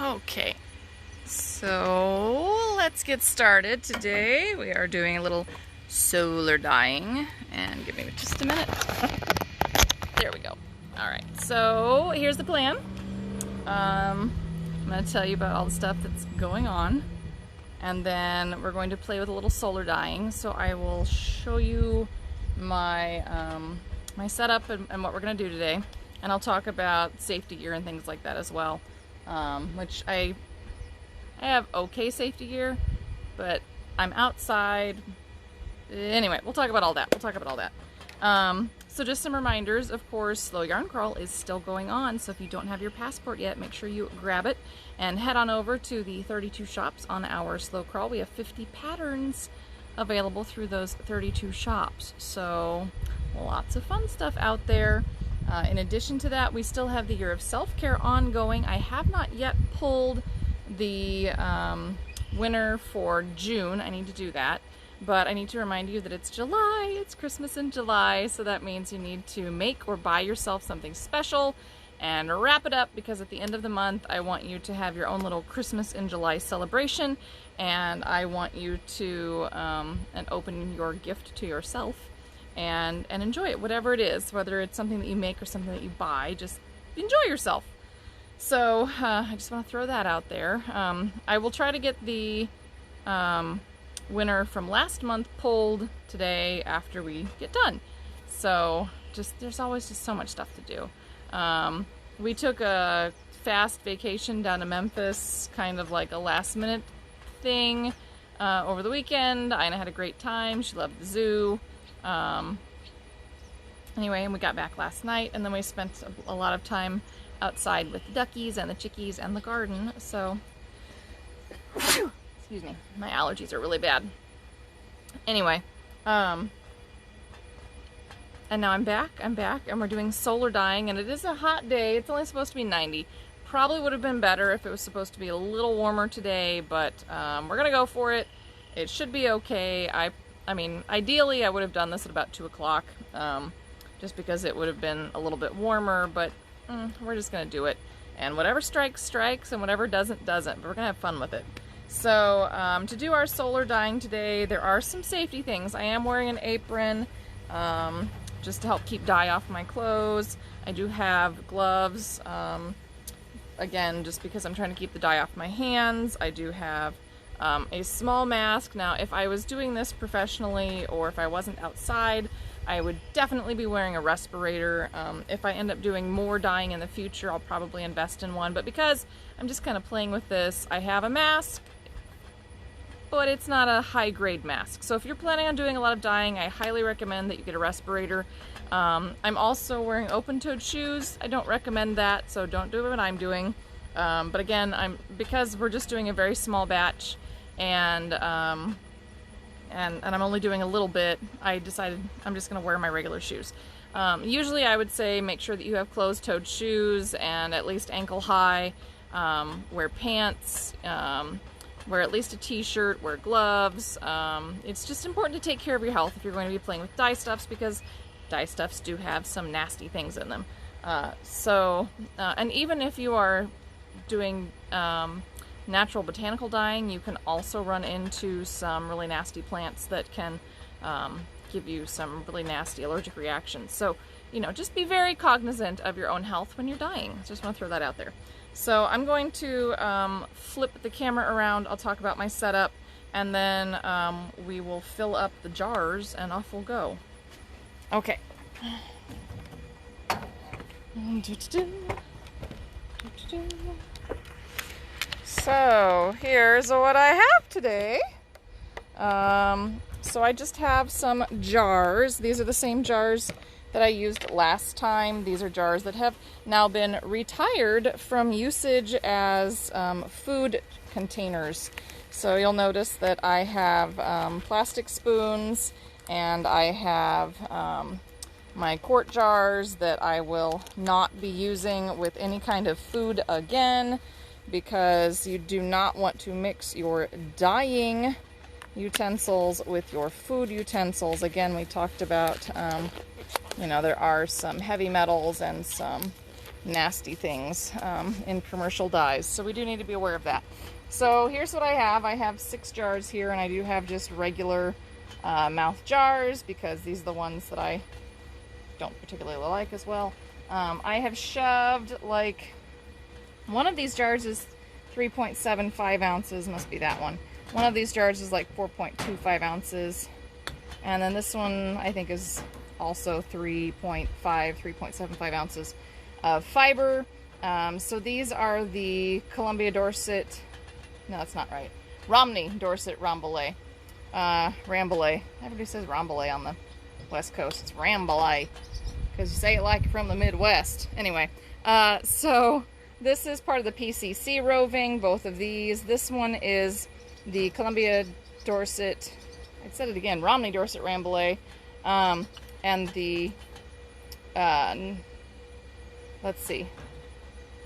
Okay, so let's get started. Today we are doing a little solar dyeing, and give me just a minute. There we go. Alright, so here's the plan. I'm going to tell you about all the stuff that's going on, and then we're going to play with a little solar dyeing. So I will show you my my setup and what we're going to do today, and I'll talk about safety gear and things like that as well. Which I have okay safety gear, but I'm outside. Anyway, we'll talk about all that. So just some reminders, of course, Slow Yarn Crawl is still going on, so if you don't have your passport yet, make sure you grab it and head on over to the 32 shops on our Slow Crawl. We have 50 patterns available through those 32 shops, so lots of fun stuff out there. In addition to that, we still have the Year of Self-Care ongoing. I have not yet pulled the winner for June. I need to do that. But I need to remind you that it's July. It's Christmas in July, so that means you need to make or buy yourself something special and wrap it up, because at the end of the month, I want you to have your own little Christmas in July celebration, and I want you to and open your gift to yourself and enjoy it, whatever it is, whether it's something that you make or something that you buy. Just enjoy yourself. So I just want to throw that out there. I will try to get the winner from last month pulled today after we get done. So there's always just so much stuff to do. We took a fast vacation down to Memphis, kind of like a last minute thing over the weekend. Ina had a great time. She loved the zoo. Anyway, and we got back last night, and then we spent a lot of time outside with the duckies and the chickies and the garden. So excuse me, my allergies are really bad. Anyway, and now I'm back, and we're doing solar dyeing, and it is a hot day. It's only supposed to be 90. Probably would have been better if it was supposed to be a little warmer today, but we're gonna go for it. It should be okay. I mean, ideally I would have done this at about 2 o'clock, just because it would have been a little bit warmer, but we're just gonna do it. And whatever strikes, strikes, and whatever doesn't, doesn't. But we're gonna have fun with it. So to do our solar dyeing today, there are some safety things. I am wearing an apron just to help keep dye off my clothes. I do have gloves, again, just because I'm trying to keep the dye off my hands. I do have a small mask. Now, if I was doing this professionally, or if I wasn't outside, I would definitely be wearing a respirator. If I end up doing more dyeing in the future, I'll probably invest in one. But because I'm just kind of playing with this, I have a mask, but it's not a high-grade mask. So if you're planning on doing a lot of dyeing, I highly recommend that you get a respirator. I'm also wearing open-toed shoes. I don't recommend that, so don't do what I'm doing. But again, because we're just doing a very small batch, and I'm only doing a little bit, I decided I'm just going to wear my regular shoes. Usually I would say make sure that you have closed-toed shoes and at least ankle-high. Wear pants, wear at least a t-shirt, wear gloves. It's just important to take care of your health if you're going to be playing with dye stuffs, because dye stuffs do have some nasty things in them. And even if you are doing natural botanical dyeing, you can also run into some really nasty plants that can give you some really nasty allergic reactions. So, just be very cognizant of your own health when you're dyeing. Just want to throw that out there. So I'm going to flip the camera around. I'll talk about my setup, and then we will fill up the jars, and off we'll go. Okay. So here's what I have today. So I just have some jars. These are the same jars that I used last time. These are jars that have now been retired from usage as food containers. So you'll notice that I have plastic spoons, and I have my quart jars that I will not be using with any kind of food again, because you do not want to mix your dyeing utensils with your food utensils. Again, we talked about, there are some heavy metals and some nasty things in commercial dyes. So we do need to be aware of that. So here's what I have. I have 6 jars here, and I do have just regular mouth jars because these are the ones that I don't particularly like as well. I have shoved, like, one of these jars is 3.75 ounces, must be that one. One of these jars is like 4.25 ounces. And then this one I think is also 3.75 ounces of fiber. So these are the Columbia Dorset, no, that's not right, Romney Dorset Rambouillet. Rambouillet. Everybody says Rambouillet on the West Coast. It's Rambouillet because you say it like from the Midwest. Anyway, so this is part of the PCC roving, both of these. This one is the Columbia Dorset, I said it again, Romney Dorset Rambouillet, and the, let's see,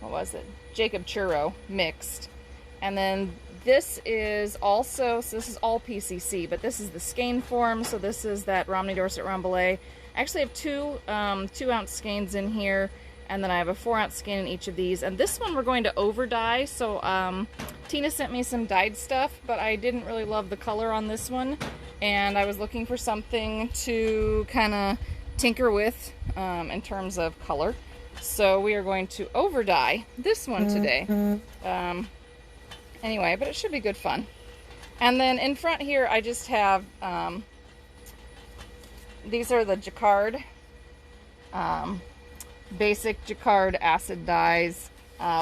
what was it? Jacob Churro mixed. And then this is also, so this is all PCC, but this is the skein form, so this is that Romney Dorset Rambouillet. I actually have 2 2-ounce skeins in here, and then I have a 4-ounce skein in each of these. And this one we're going to over dye, so Tina sent me some dyed stuff, but I didn't really love the color on this one, and I was looking for something to kind of tinker with in terms of color. So we are going to over dye this one today. Anyway, but it should be good fun. And then in front here I just have, these are the Jacquard, basic Jacquard acid dyes.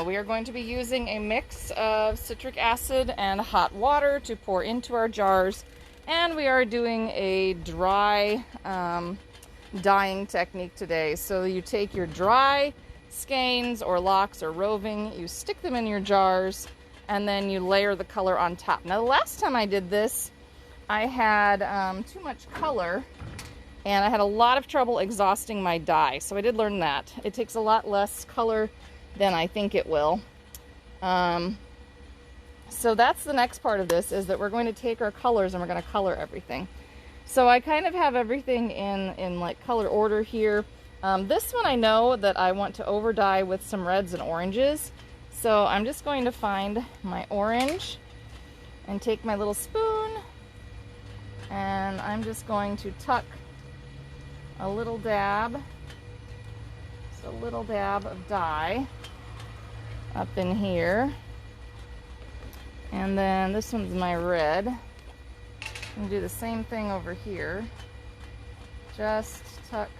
We are going to be using a mix of citric acid and hot water to pour into our jars. And we are doing a dry dyeing technique today. So you take your dry skeins or locks or roving, you stick them in your jars, and then you layer the color on top. Now the last time I did this, I had too much color and I had a lot of trouble exhausting my dye. So I did learn that. It takes a lot less color than I think it will. So that's the next part of this, is that we're going to take our colors and we're going to color everything. So I kind of have everything in like color order here. This one I know that I want to over dye with some reds and oranges. So I'm just going to find my orange and take my little spoon, and I'm just going to tuck a little dab, just a little dab of dye up in here. And then this one's my red. I'm gonna do the same thing over here. Just tuck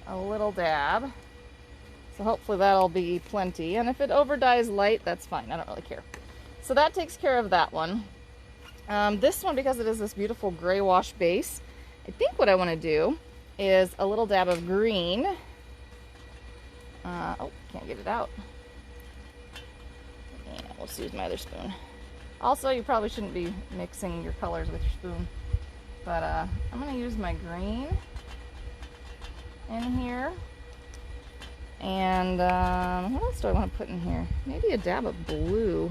a little dab. So hopefully that'll be plenty. And if it over dyes light, that's fine. I don't really care. So that takes care of that one. This one, because it is this beautiful gray wash base, I think what I want to do is a little dab of green. Oh, can't get it out. Yeah, let's use my other spoon. Also, you probably shouldn't be mixing your colors with your spoon. But I'm going to use my green in here. And what else do I want to put in here? Maybe a dab of blue,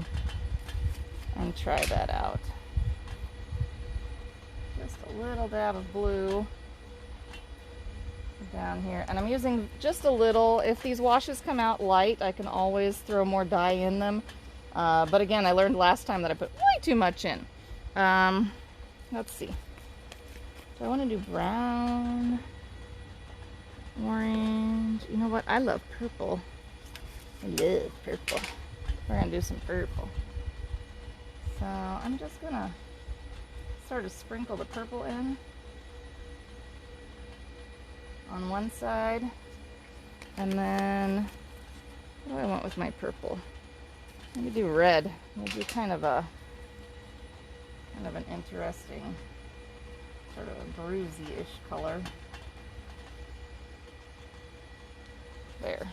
and try that out. Just a little dab of blue down here. And I'm using just a little. If these washes come out light, I can always throw more dye in them. But again, I learned last time that I put way too much in. Let's see. Do I want to do brown? Orange. You know what? I love purple. I love purple. We're going to do some purple. So I'm just going to sort of sprinkle the purple in on one side. And then, what do I want with my purple? Let me do red. We'll do kind of an interesting, sort of a bruisey-ish color. There.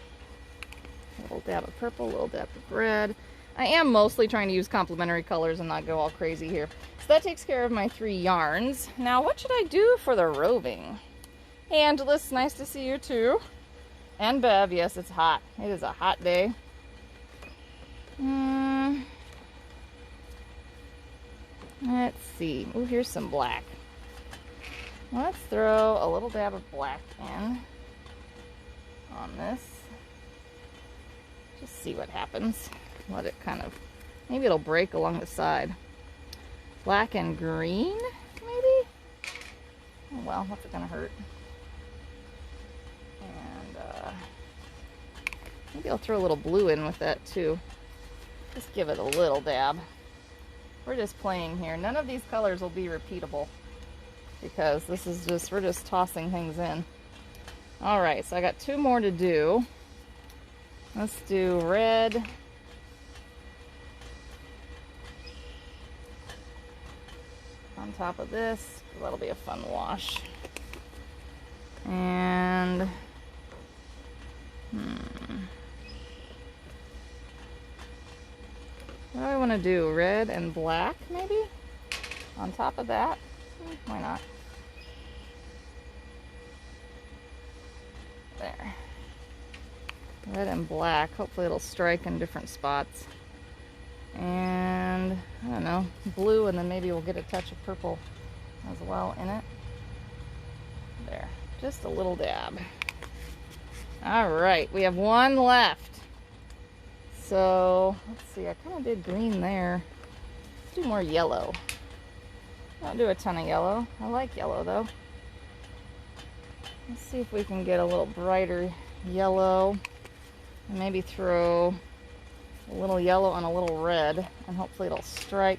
A little dab of purple, a little dab of red. I am mostly trying to use complementary colors and not go all crazy here. So that takes care of my 3 yarns. Now, what should I do for the roving? Hey, Angeles, nice to see you too. And Bev, yes, it's hot. It is a hot day. Let's see. Oh, here's some black. Let's throw a little dab of black in on this. Just see what happens. Let it kind of, maybe it'll break along the side. Black and green, maybe? Oh well, what's it gonna hurt? And maybe I'll throw a little blue in with that too. Just give it a little dab. We're just playing here. None of these colors will be repeatable because this is just, we're just tossing things in. All right, so I got 2 more to do. Let's do red. On top of this, that'll be a fun wash. And what do I want to do? Red and black, maybe? On top of that? Why not? There. Red and black. Hopefully it'll strike in different spots. And, I don't know, blue, and then maybe we'll get a touch of purple as well in it. There. Just a little dab. Alright, we have 1 left. So, let's see, I kind of did green there. Let's do more yellow. Don't do a ton of yellow. I like yellow though. Let's see if we can get a little brighter yellow. And maybe throw a little yellow and a little red. And hopefully it'll strike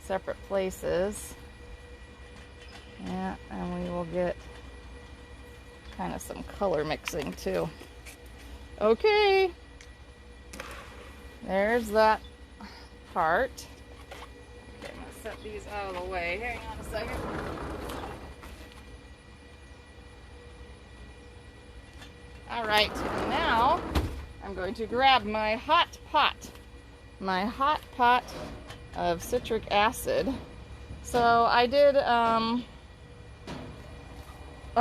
separate places. Yeah, and we will get kind of some color mixing too. Okay. There's that part. Okay, I'm going to set these out of the way. Hang on a second. Alright, now I'm going to grab my hot pot. My hot pot of citric acid. So I did, oh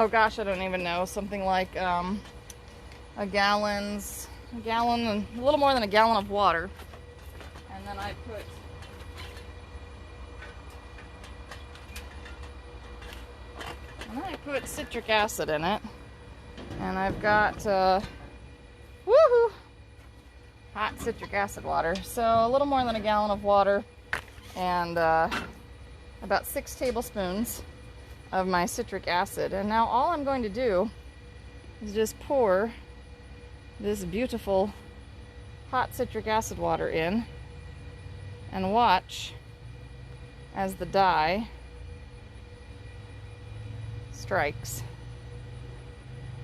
gosh, I don't even know, something like a gallon and a little more than a gallon of water. And then I put citric acid in it. And I've got woohoo, hot citric acid water. So a little more than a gallon of water and about 6 tablespoons of my citric acid. And now all I'm going to do is just pour this beautiful hot citric acid water in and watch as the dye strikes.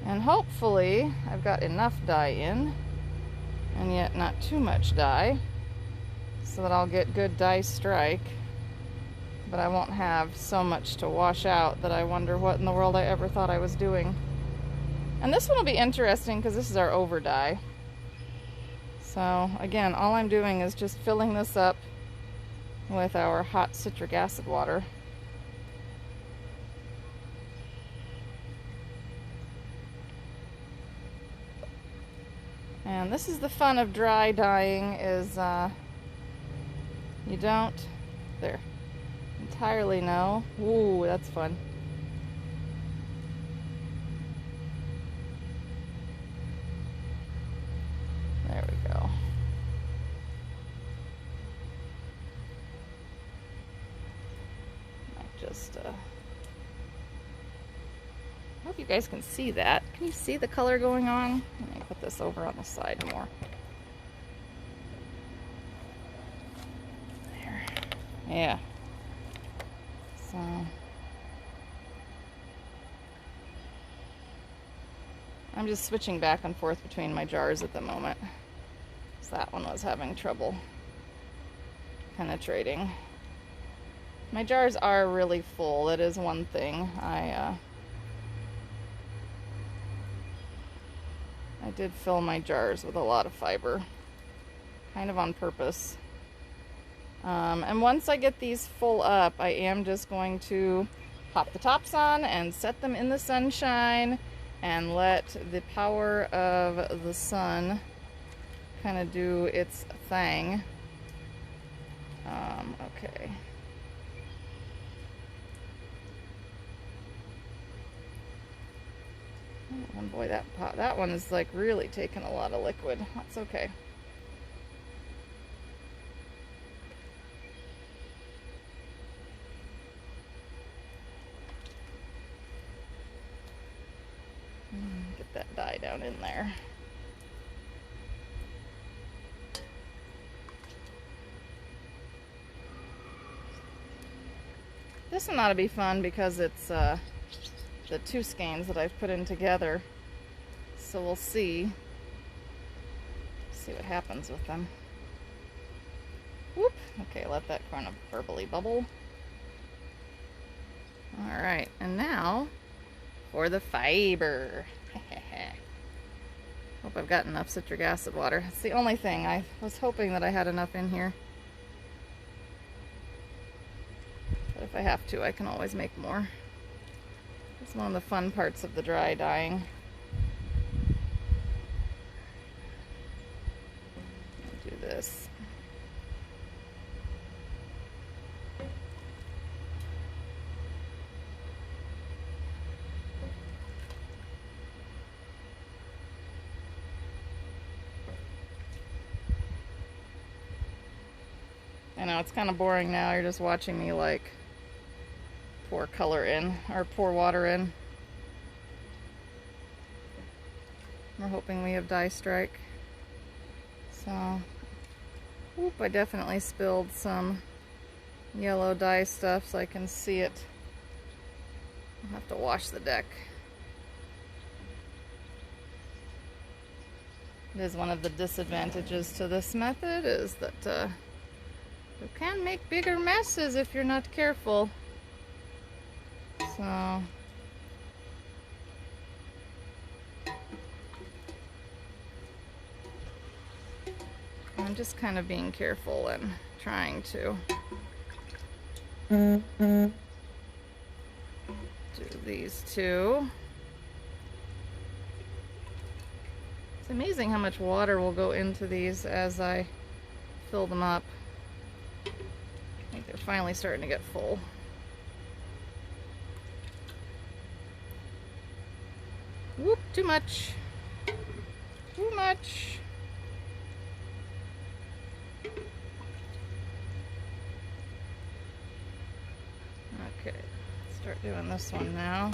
And hopefully I've got enough dye in and yet not too much dye so that I'll get good dye strike, but I won't have so much to wash out that I wonder what in the world I ever thought I was doing. And this one will be interesting because this is our over dye. So again, all I'm doing is just filling this up with our hot citric acid water. And this is the fun of dry dyeing, is you don't entirely know. Ooh, that's fun. There we go. Might just I hope you guys can see that. Can you see the color going on? Let me put this over on the side more. There. Yeah. So I'm just switching back and forth between my jars at the moment. So that one was having trouble penetrating. My jars are really full. That is one thing. I did fill my jars with a lot of fiber, kind of on purpose. And once I get these full up, I am just going to pop the tops on and set them in the sunshine and let the power of the sun kind of do its thing. Okay. Oh boy, that one is like really taking a lot of liquid. That's okay. down in there. This one ought to be fun because it's the two skeins that I've put in together. So we'll see what happens with them. Whoop. Okay, let that kind of verbally bubble. Alright, and now for the fiber. Hope I've got enough citric acid water. It's the only thing. I was hoping that I had enough in here. But if I have to, I can always make more. It's one of the fun parts of the dry dyeing. I'll do this. I know it's kind of boring now. You're just watching me like pour color in or pour water in. We're hoping we have dye strike. So, whoop, I definitely spilled some yellow dye stuff so I can see it. I'll have to wash the deck. It is one of the disadvantages to this method is that you can make bigger messes if you're not careful. So I'm just kind of being careful and trying to do these two. It's amazing how much water will go into these as I fill them up. I think they're finally starting to get full. Whoop, too much. Too much. Okay, start doing this one now.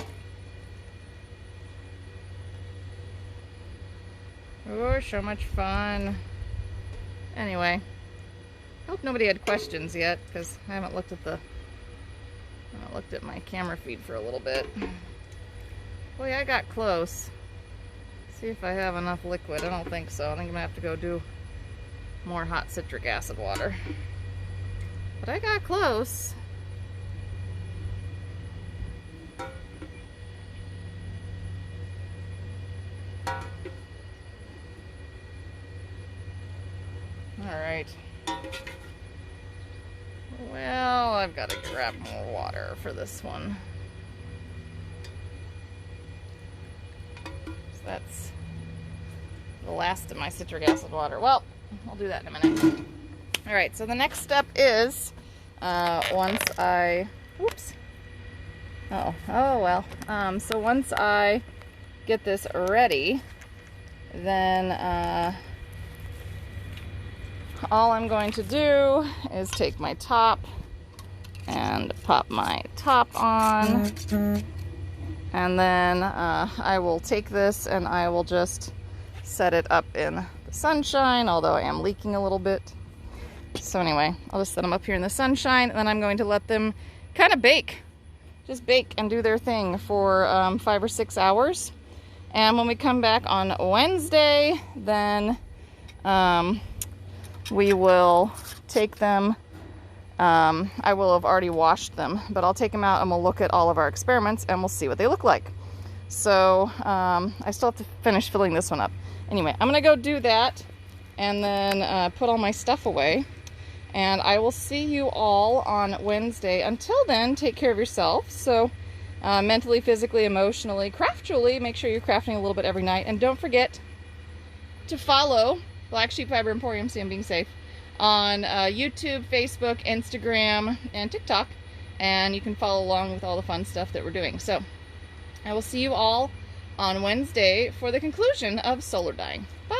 Oh, so much fun. Anyway. I hope nobody had questions yet, because I haven't looked at my camera feed for a little bit. Boy, I got close. See if I have enough liquid. I don't think so. I think I'm gonna have to go do more hot citric acid water. But I got close. All right. Well, I've got to grab more water for this one. So that's the last of my citric acid water. Well, I'll do that in a minute. All right, so the next step is once I, whoops. Oh well. So once I get this ready, then all I'm going to do is take my top and pop my top on, and then I will take this and I will just set it up in the sunshine, although I am leaking a little bit. So anyway, I'll just set them up here in the sunshine, and then I'm going to let them kind of bake. Just bake and do their thing for 5 or 6 hours. And when we come back on Wednesday, then we will take them. I will have already washed them, but I'll take them out and we'll look at all of our experiments and we'll see what they look like. So I still have to finish filling this one up. Anyway, I'm gonna go do that and then put all my stuff away, and I will see you all on Wednesday. Until then, take care of yourself. So mentally, physically, emotionally, craftually, make sure you're crafting a little bit every night, and don't forget to follow Black Sheep Fiber Emporium, see I'm being safe, on YouTube, Facebook, Instagram, and TikTok, and you can follow along with all the fun stuff that we're doing. So I will see you all on Wednesday for the conclusion of solar dyeing. Bye.